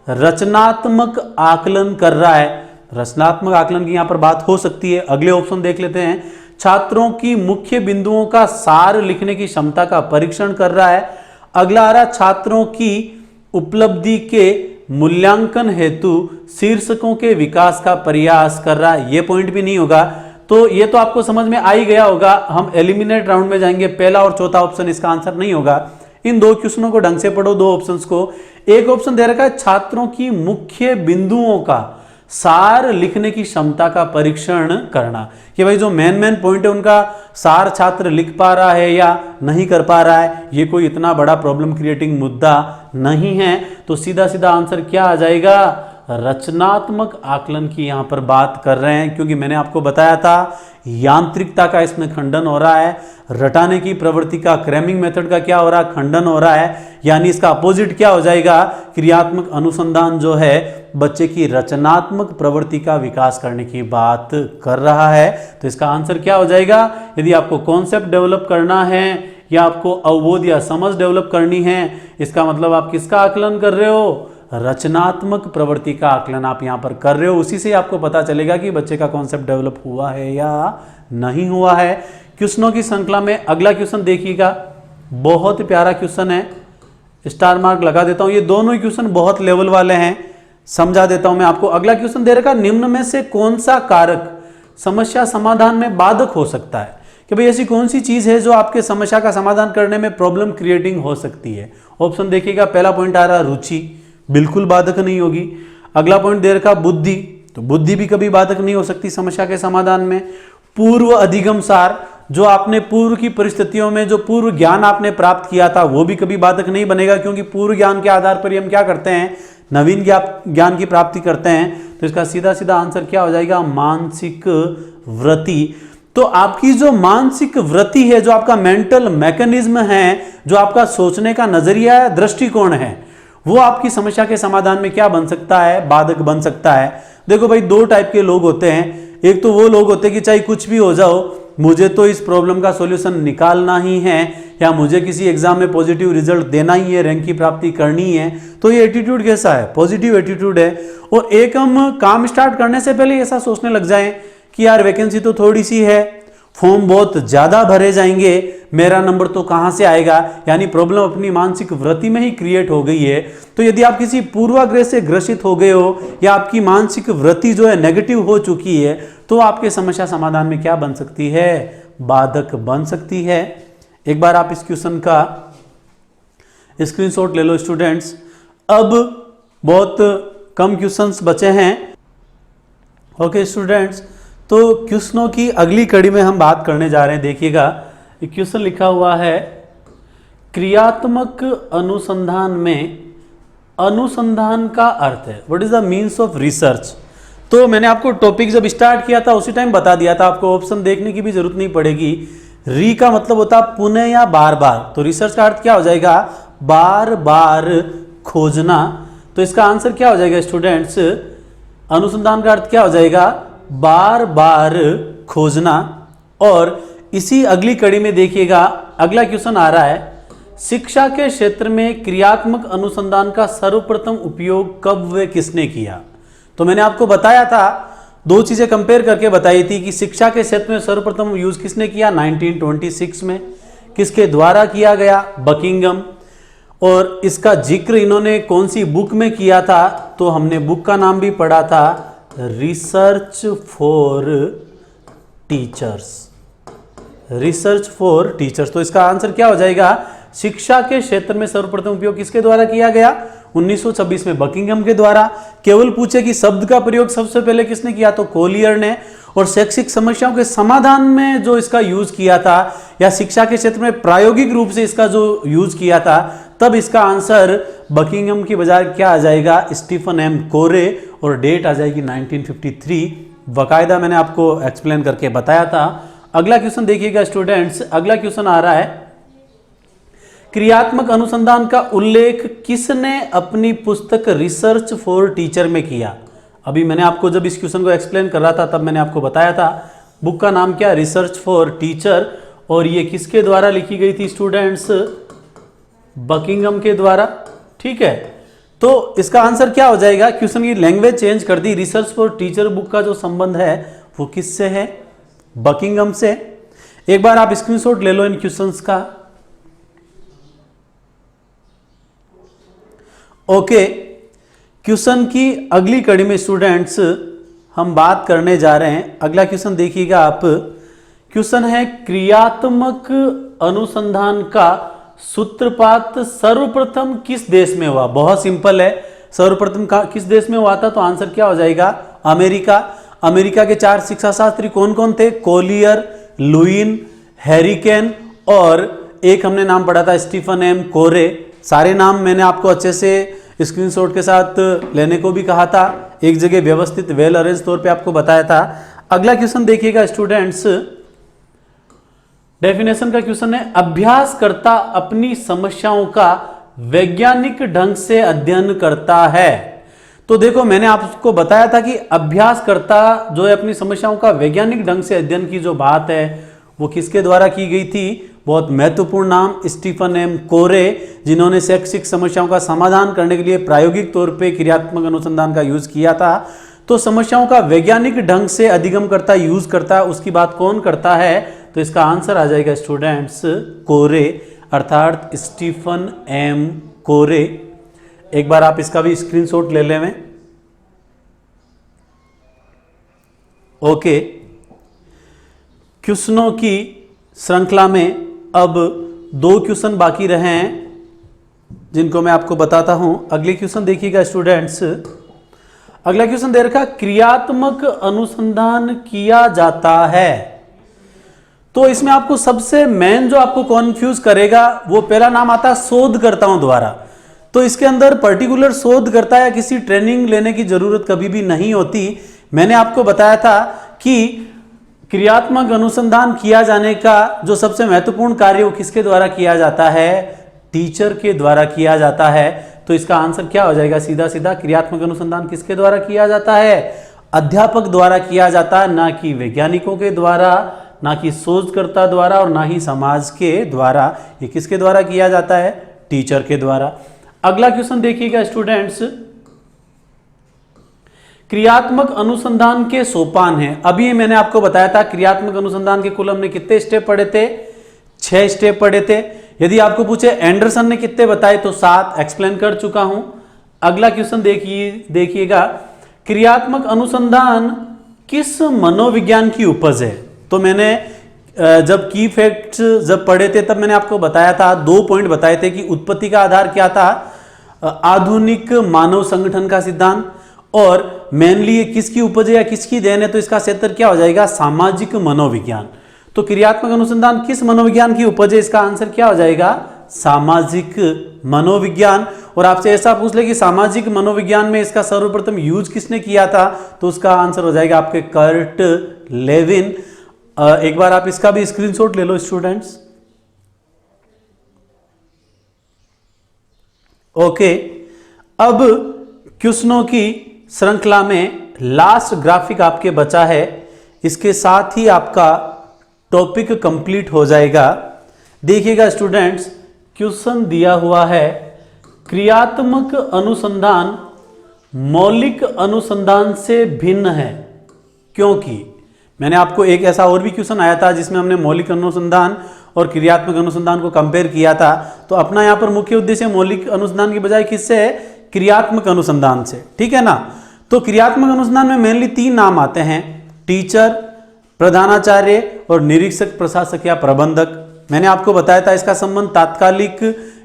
S1: रचनात्मक आकलन कर रहा है। रचनात्मक आकलन की यहां पर बात हो सकती है। अगले ऑप्शन देख लेते हैं, छात्रों की मुख्य बिंदुओं का सार लिखने की क्षमता का परीक्षण कर रहा है। अगला आ रहा, छात्रों की उपलब्धि के मूल्यांकन हेतु शीर्षकों के विकास का प्रयास कर रहा है। यह पॉइंट भी नहीं होगा। तो ये तो आपको समझ में आ ही गया होगा। हम एलिमिनेट राउंड में जाएंगे। पहला और चौथा ऑप्शन इसका आंसर नहीं होगा। इन दो क्वेश्चनों को ढंग से पढ़ो, दो ऑप्शंस को। एक ऑप्शन दे रखा है छात्रों की मुख्य बिंदुओं का सार लिखने की क्षमता का परीक्षण करना, कि भाई जो मेन पॉइंट है उनका सार छात्र लिख पा रहा है या नहीं कर पा रहा है। ये कोई इतना बड़ा प्रॉब्लम क्रिएटिंग मुद्दा नहीं है। तो सीधा सीधा आंसर क्या आ जाएगा? रचनात्मक आकलन की यहां पर बात कर रहे हैं, क्योंकि मैंने आपको बताया था यांत्रिकता का इसमें खंडन हो रहा है, रटाने की प्रवृत्ति का, क्रैमिंग मेथड का क्या हो रहा है? खंडन हो रहा है। यानी इसका अपोजिट क्या हो जाएगा? क्रियात्मक अनुसंधान जो है बच्चे की रचनात्मक प्रवृत्ति का विकास करने की बात कर रहा है। तो इसका आंसर क्या हो जाएगा? यदि आपको कॉन्सेप्ट डेवलप करना है या आपको अवबोध या समझ डेवलप करनी है, इसका मतलब आप किसका आकलन कर रहे हो? रचनात्मक प्रवृत्ति का आकलन आप यहां पर कर रहे हो। उसी से आपको पता चलेगा कि बच्चे का कॉन्सेप्ट डेवलप हुआ है या नहीं हुआ है। क्वेश्चनों की श्रृंखला में अगला क्वेश्चन देखिएगा, बहुत प्यारा क्वेश्चन है, स्टार मार्क लगा देता हूं। ये दोनों ही क्वेश्चन बहुत लेवल वाले हैं, समझा देता हूं मैं आपको। अगला क्वेश्चन दे रखा, निम्न में से कौन सा कारक समस्या समाधान में बाधक हो सकता है? कि भाई ऐसी कौन सी चीज है जो आपके समस्या का समाधान करने में प्रॉब्लम क्रिएटिंग हो सकती है? ऑप्शन देखिएगा। पहला पॉइंट आ रहा रुचि, बिल्कुल बाधक नहीं होगी। अगला पॉइंट दे रखा बुद्धि, तो बुद्धि भी कभी बाधक नहीं हो सकती समस्या के समाधान में। पूर्व अधिगम सार, जो आपने पूर्व की परिस्थितियों में जो पूर्व ज्ञान आपने प्राप्त किया था वो भी कभी बाधक नहीं बनेगा, क्योंकि पूर्व ज्ञान के आधार पर हम क्या करते हैं? नवीन ज्ञान की प्राप्ति करते हैं। तो इसका सीधा सीधा आंसर क्या हो जाएगा? मानसिक वृत्ति। तो आपकी जो मानसिक वृत्ति है, जो आपका मेंटल मैकेनिज्म है, जो आपका सोचने का नजरिया है, दृष्टिकोण है, वो आपकी समस्या के समाधान में क्या बन सकता है? बाधक बन सकता है। देखो भाई, दो टाइप के लोग होते हैं। एक तो वो लोग होते हैं कि चाहे कुछ भी हो जाओ, मुझे तो इस प्रॉब्लम का सॉल्यूशन निकालना ही है, या मुझे किसी एग्जाम में पॉजिटिव रिजल्ट देना ही है, रैंक की प्राप्ति करनी है। तो ये एटीट्यूड कैसा है? पॉजिटिव एटीट्यूड है। और एक हम काम स्टार्ट करने से पहले ऐसा सोचने लग जाएं कि यार वैकेंसी तो थोड़ी सी है, फॉर्म बहुत ज्यादा भरे जाएंगे, मेरा नंबर तो कहां से आएगा? यानी प्रॉब्लम अपनी मानसिक वृत्ति में ही क्रिएट हो गई है। तो यदि आप किसी पूर्वाग्रह से ग्रसित हो गए हो, या आपकी मानसिक वृत्ति जो है नेगेटिव हो चुकी है, तो आपके समस्या समाधान में क्या बन सकती है? बाधक बन सकती है। एक बार आप इस क्वेश्चन का स्क्रीनशॉट ले लो स्टूडेंट्स। अब बहुत कम क्वेश्चंस बचे हैं। ओके स्टूडेंट्स, तो क्वेश्चनों की अगली कड़ी में हम बात करने जा रहे हैं। देखिएगा, एक क्वेश्चन लिखा हुआ है, क्रियात्मक अनुसंधान में अनुसंधान का अर्थ है, what is the means of research. तो मैंने आपको टॉपिक जब स्टार्ट किया था उसी टाइम बता दिया था, आपको ऑप्शन देखने की भी जरूरत नहीं पड़ेगी। री का मतलब होता है पुनः या बार बार, तो रिसर्च का अर्थ क्या हो जाएगा? बार बार खोजना। तो इसका आंसर क्या हो जाएगा स्टूडेंट्स? अनुसंधान का अर्थ क्या हो जाएगा? बार बार खोजना। और इसी अगली कड़ी में देखिएगा, अगला क्वेश्चन आ रहा है, शिक्षा के क्षेत्र में क्रियात्मक अनुसंधान का सर्वप्रथम उपयोग कब व किसने किया? तो मैंने आपको बताया था, दो चीजें कंपेयर करके बताई थी कि शिक्षा के क्षेत्र में सर्वप्रथम यूज किसने किया? 1926 में। किसके द्वारा किया गया? बकिंगम। और इसका जिक्र इन्होंने कौन सी बुक में किया था? तो हमने बुक का नाम भी पढ़ा था, research for teachers. Research for teachers. तो इसका आंसर क्या हो जाएगा? शिक्षा के क्षेत्र में सर्वप्रथम उपयोग किसके द्वारा किया गया? 1926 में बकिंघम के द्वारा। केवल पूछे कि शब्द का प्रयोग सबसे पहले किसने किया? तो कोलियर ने। और शैक्षिक समस्याओं के समाधान में जो इसका यूज किया था या शिक्षा के क्षेत्र में प्रायोगिक रूप से इसका जो यूज किया था, तब इसका आंसर बकिंघम की बजाय क्या आ जाएगा? स्टीफन एम कोरे। और डेट आ जाएगी 1953। बाकायदा मैंने आपको एक्सप्लेन करके बताया था। अगला क्वेश्चन देखिएगा स्टूडेंट्स, अगला क्वेश्चन आ रहा है, क्रियात्मक अनुसंधान का उल्लेख किसने अपनी पुस्तक रिसर्च फॉर टीचर में किया? अभी मैंने आपको जब इस क्वेश्चन को एक्सप्लेन कर रहा था तब मैंने आपको बताया था बुक का नाम क्या? Research for teacher. और ये किसके द्वारा लिखी गई थी स्टूडेंट्स? बकिंघम के द्वारा। ठीक है, तो इसका आंसर क्या हो जाएगा? क्वेश्चन की लैंग्वेज चेंज कर दी। रिसर्च फॉर टीचर बुक का जो संबंध है वो किससे है? बकिंघम से। एक बार आप स्क्रीनशॉट ले लो इन क्वेश्चंस का। ओके, क्वेश्चन की अगली कड़ी में स्टूडेंट्स हम बात करने जा रहे हैं। अगला क्वेश्चन देखिएगा आप। क्वेश्चन है, क्रियात्मक अनुसंधान का सूत्रपात सर्वप्रथम किस देश में हुआ? बहुत सिंपल है, सर्वप्रथम किस देश में हुआ था? तो आंसर क्या हो जाएगा? अमेरिका। अमेरिका के 4 शिक्षा शास्त्री कौन कौन थे? कोलियर, लुईन, हैरिकेन और एक हमने नाम पढ़ा था स्टीफन एम कोरे। सारे नाम मैंने आपको अच्छे से स्क्रीनशॉट के साथ लेने को भी कहा था, एक जगह व्यवस्थित वेल अरेंज तौर पे आपको बताया था। अगला क्वेश्चन देखिएगा स्टूडेंट्स, डेफिनेशन का क्वेश्चन है, अभ्यासकर्ता अपनी समस्याओं का वैज्ञानिक ढंग से अध्ययन करता है। तो देखो मैंने आपको बताया था कि अभ्यासकर्ता जो है अपनी समस्याओं का वैज्ञानिक ढंग से अध्ययन की जो बात है वो किसके द्वारा की गई थी? बहुत महत्वपूर्ण नाम, स्टीफन एम कोरे, जिन्होंने शैक्षिक समस्याओं का समाधान करने के लिए प्रायोगिक तौर पे क्रियात्मक अनुसंधान का यूज किया था। तो समस्याओं का वैज्ञानिक ढंग से अधिगम करता, यूज करता, उसकी बात कौन करता है? तो इसका आंसर आ जाएगा स्टूडेंट्स कोरे, अर्थात स्टीफन एम कोरे। एक बार आप इसका भी स्क्रीनशॉट ले लें। ओके, क्वेश्चनों की श्रृंखला में अब 2 क्वेश्चन बाकी रहे हैं जिनको मैं आपको बताता हूं। अगले क्वेश्चन देखिएगा स्टूडेंट्स। अगला क्वेश्चन दे रखा, क्रियात्मक अनुसंधान किया जाता है। तो इसमें आपको सबसे मेन जो आपको कॉन्फ्यूज करेगा वो पहला नाम आता है शोधकर्ताओं द्वारा। तो इसके अंदर पर्टिकुलर शोधकर्ता या किसी ट्रेनिंग लेने की जरूरत कभी भी नहीं होती। मैंने आपको बताया था कि क्रियात्मक अनुसंधान किया जाने का जो सबसे महत्वपूर्ण कार्य वो किसके द्वारा किया जाता है? टीचर के द्वारा किया जाता है। तो इसका आंसर क्या हो जाएगा? सीधा सीधा क्रियात्मक अनुसंधान किसके द्वारा किया जाता है? अध्यापक द्वारा किया जाता है, ना कि वैज्ञानिकों के द्वारा, ना कि शोधकर्ता द्वारा और ना ही समाज के द्वारा। ये किसके द्वारा किया जाता है? टीचर के द्वारा। अगला क्वेश्चन देखिएगा स्टूडेंट्स, क्रियात्मक अनुसंधान के सोपान हैं। अभी मैंने आपको बताया था क्रियात्मक अनुसंधान के कुल हमने कितने स्टेप पढ़े थे? 6 स्टेप पढ़े थे। यदि आपको पूछे एंडरसन ने कितने बताए तो 7 एक्सप्लेन कर चुका हूं। अगला क्वेश्चन देखिएगा, क्रियात्मक अनुसंधान किस मनोविज्ञान की उपज है? तो मैंने जब की फैक्ट्स जब पढ़े थे तब मैंने आपको बताया था, 2 पॉइंट बताए थे कि उत्पत्ति का आधार क्या था? आधुनिक मानव संगठन का सिद्धांत। और मेनली ये किसकी उपज है या किसकी देन है? तो इसका क्षेत्र क्या हो जाएगा? सामाजिक मनोविज्ञान। तो क्रियात्मक अनुसंधान किस मनोविज्ञान की उपज है? इसका आंसर क्या हो जाएगा? सामाजिक मनोविज्ञान। और आपसे ऐसा पूछ ले कि सामाजिक मनोविज्ञान में इसका सर्वप्रथम यूज किसने किया था? तो उसका आंसर हो जाएगा आपके कर्ट लेविन। एक बार आप इसका भी स्क्रीनशॉट ले लो स्टूडेंट्स। ओके, अब क्वेश्चनों की श्रृंखला में लास्ट ग्राफिक आपके बचा है, इसके साथ ही आपका टॉपिक कंप्लीट हो जाएगा। देखिएगा स्टूडेंट्स, क्वेश्चन दिया हुआ है, क्रियात्मक अनुसंधान मौलिक अनुसंधान से भिन्न है क्योंकि मैंने आपको एक ऐसा और भी क्वेश्चन आया था जिसमें हमने मौलिक अनुसंधान और क्रियात्मक अनुसंधान को कंपेयर किया था। तो अपना यहां पर मुख्य उद्देश्य मौलिक अनुसंधान की बजाय किससे है? क्रियात्मक अनुसंधान से। ठीक है ना? तो क्रियात्मक अनुसंधान में मेनली 3 नाम आते हैं, टीचर, प्रधानाचार्य और निरीक्षक, प्रशासक या प्रबंधक। मैंने आपको बताया था इसका संबंध तात्कालिक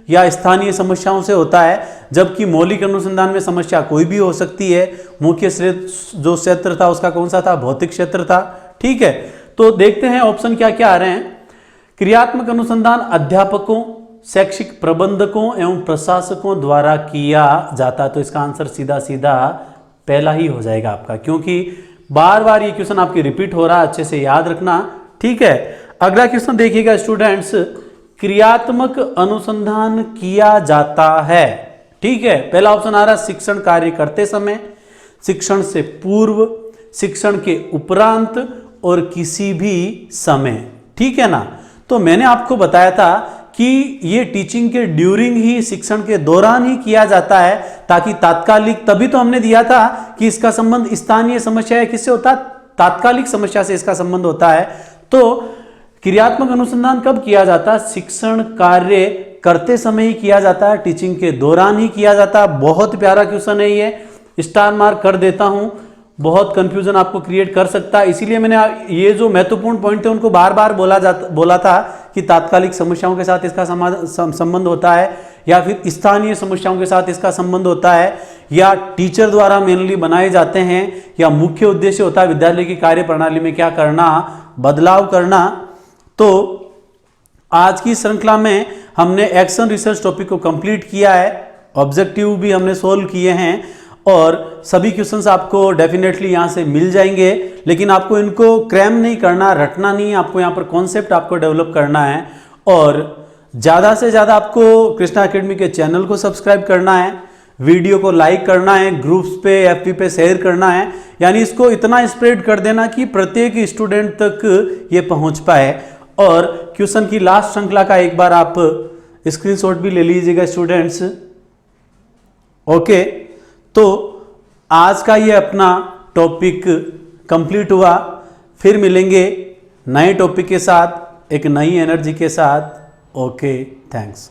S1: या स्थानीय समस्याओं से होता है, जबकि मौलिक अनुसंधान में समस्या कोई भी हो सकती है। मुख्य जो क्षेत्र था उसका कौन सा था? भौतिक क्षेत्र था। ठीक है, तो देखते हैं ऑप्शन क्या क्या आ रहे हैं। क्रियात्मक अनुसंधान अध्यापकों, शैक्षिक प्रबंधकों एवं प्रशासकों द्वारा किया जाता है, तो इसका आंसर सीधा सीधा पहला ही हो जाएगा आपका, क्योंकि बार बार ये क्वेश्चन आपकी रिपीट हो रहा है, अच्छे से याद रखना। ठीक है, अगला क्वेश्चन देखिएगा स्टूडेंट्स, क्रियात्मक अनुसंधान किया जाता है। ठीक है, पहला ऑप्शन आ रहा है शिक्षण कार्य करते समय, शिक्षण से पूर्व, शिक्षण के उपरांत और किसी भी समय। ठीक है ना, तो मैंने आपको बताया था कि ये टीचिंग के ड्यूरिंग ही, शिक्षण के दौरान ही किया जाता है, ताकि तात्कालिक, तभी तो हमने दिया था कि इसका संबंध स्थानीय समस्या है किससे होता है? तात्कालिक समस्या से इसका संबंध होता है। तो क्रियात्मक अनुसंधान कब किया जाता है? शिक्षण कार्य करते समय ही किया जाता है, टीचिंग के दौरान ही किया जाता है। बहुत प्यारा क्वेश्चन है ये, स्टार मार्क कर देता हूं, बहुत कंफ्यूजन आपको क्रिएट कर सकता है, इसीलिए मैंने ये जो महत्वपूर्ण पॉइंट थे उनको बार बार बोला था कि तात्कालिक समस्याओं के साथ इसका संबंध होता है, या फिर स्थानीय समस्याओं के साथ इसका संबंध होता है, या टीचर द्वारा मेनली बनाए जाते हैं, या मुख्य उद्देश्य होता है विद्यालय की कार्य प्रणाली में क्या करना? बदलाव करना। तो आज की श्रृंखला में हमने एक्शन रिसर्च टॉपिक को कंप्लीट किया है, ऑब्जेक्टिव भी हमने सोल्व किए हैं, और सभी क्वेश्चंस आपको डेफिनेटली यहां से मिल जाएंगे, लेकिन आपको इनको क्रैम नहीं करना, रटना नहीं है, आपको यहां पर कॉन्सेप्ट आपको डेवलप करना है। और ज़्यादा से ज़्यादा आपको कृष्णा एकेडमी के चैनल को सब्सक्राइब करना है, वीडियो को लाइक करना है, ग्रुप्स पे, एफबी पे शेयर करना है, यानी इसको इतना स्प्रेड कर देना कि प्रत्येक स्टूडेंट तक ये पहुंच पाए। और क्वेश्चन की लास्ट श्रृंखला का एक बार आप स्क्रीनशॉट भी ले लीजिएगा स्टूडेंट्स। ओके, तो आज का ये अपना टॉपिक कंप्लीट हुआ, फिर मिलेंगे नए टॉपिक के साथ, एक नई एनर्जी के साथ। Okay, thanks.